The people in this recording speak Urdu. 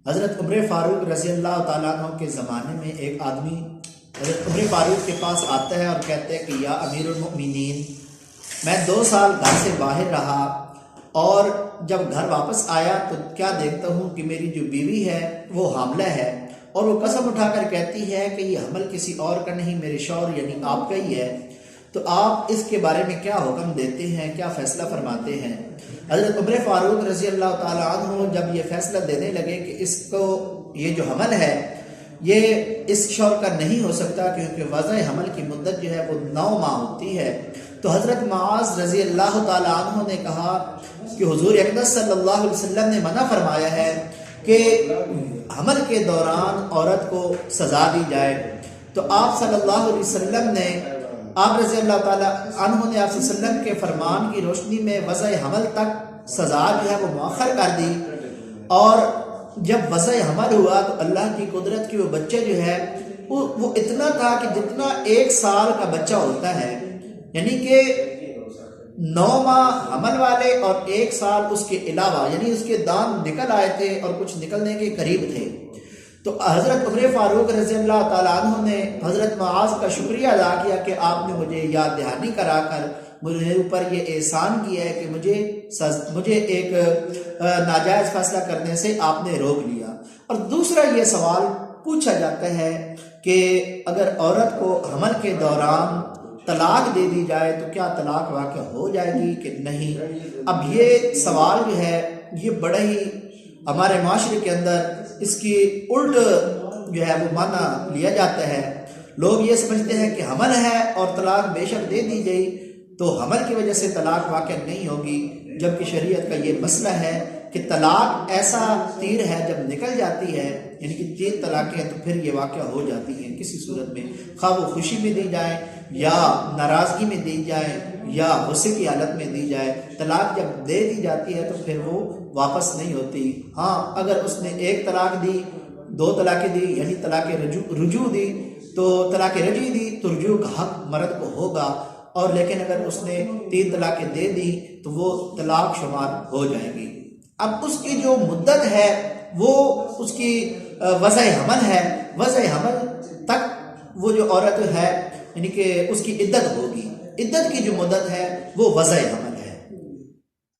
حضرت عمر فاروق رضی اللہ تعالیٰ عنہ کے زمانے میں ایک آدمی حضرت عمر فاروق کے پاس آتا ہے اور کہتے ہیں کہ یا امیر المؤمنین، میں 2 سال گھر سے باہر رہا اور جب گھر واپس آیا تو کیا دیکھتا ہوں کہ میری جو بیوی ہے وہ حاملہ ہے، اور وہ قسم اٹھا کر کہتی ہے کہ یہ حمل کسی اور کا نہیں، میرے شوہر یعنی آپ کا ہی ہے، تو آپ اس کے بارے میں کیا حکم دیتے ہیں، کیا فیصلہ فرماتے ہیں؟ حضرت عمر فاروق رضی اللہ تعالیٰ عنہ جب یہ فیصلہ دینے لگے کہ اس کو یہ جو حمل ہے یہ اس شوہر کا نہیں ہو سکتا کیونکہ وضع حمل کی مدت جو ہے وہ 9 ماہ ہوتی ہے، تو حضرت معاذ رضی اللہ تعالیٰ عنہ نے کہا کہ حضور اقدس صلی اللہ علیہ وسلم نے منع فرمایا ہے کہ حمل کے دوران عورت کو سزا دی جائے، تو آپ صلی اللہ علیہ وسلم نے آپ رضی اللہ تعالیٰ عنہ نے آپ صلی اللہ علیہ وسلم کے فرمان کی روشنی میں وضع حمل تک سزا جو ہے وہ مؤخر کر دی، اور جب وضع حمل ہوا تو اللہ کی قدرت کی وہ بچہ جو ہے وہ اتنا تھا کہ جتنا 1 سال کا بچہ ہوتا ہے، یعنی کہ 9 ماہ حمل والے اور 1 سال اس کے علاوہ، یعنی اس کے دانت نکل آئے تھے اور کچھ نکلنے کے قریب تھے۔ تو حضرت عمر فاروق رضی اللہ تعالیٰ عنہ نے حضرت معاذ کا شکریہ ادا کیا کہ آپ نے مجھے یاد دہانی کرا کر مجھے اوپر یہ احسان کیا ہے کہ مجھے ایک ناجائز فیصلہ کرنے سے آپ نے روک لیا۔ اور دوسرا یہ سوال پوچھا جاتا ہے کہ اگر عورت کو حمل کے دوران طلاق دے دی جائے تو کیا طلاق واقع ہو جائے گی کہ نہیں؟ اب یہ سوال جو ہے یہ بڑا ہی ہمارے معاشرے کے اندر اس کی الٹ جو ہے وہ معنی لیا جاتا ہے۔ لوگ یہ سمجھتے ہیں کہ حمل ہے اور طلاق بے شک دے دی گئی تو حمل کی وجہ سے طلاق واقع نہیں ہوگی، جبکہ شریعت کا یہ مسئلہ ہے کہ طلاق ایسا تیر ہے جب نکل جاتی ہے، یعنی کہ 3 طلاقیں ہیں تو پھر یہ واقع ہو جاتی ہیں کسی صورت میں، خواہ وہ خوشی میں دی جائے یا ناراضگی میں دی جائے یا غصے کی حالت میں دی جائے، طلاق جب دے دی جاتی ہے تو پھر وہ واپس نہیں ہوتی۔ ہاں اگر اس نے 1 طلاق دی، 2 طلاقیں دی یعنی طلاق رجوع دی، تو طلاق رجعی دی تو رجوع کا حق مرد کو ہوگا، اور لیکن اگر اس نے 3 طلاقیں دے دی تو وہ طلاق شمار ہو جائے گی۔ اب اس کی جو مدت ہے وہ اس کی وضع حمل ہے، وضع حمل تک وہ جو عورت ہے یعنی کہ اس کی عدت ہوگی، عدت کی جو مدت ہے وہ وضع حمل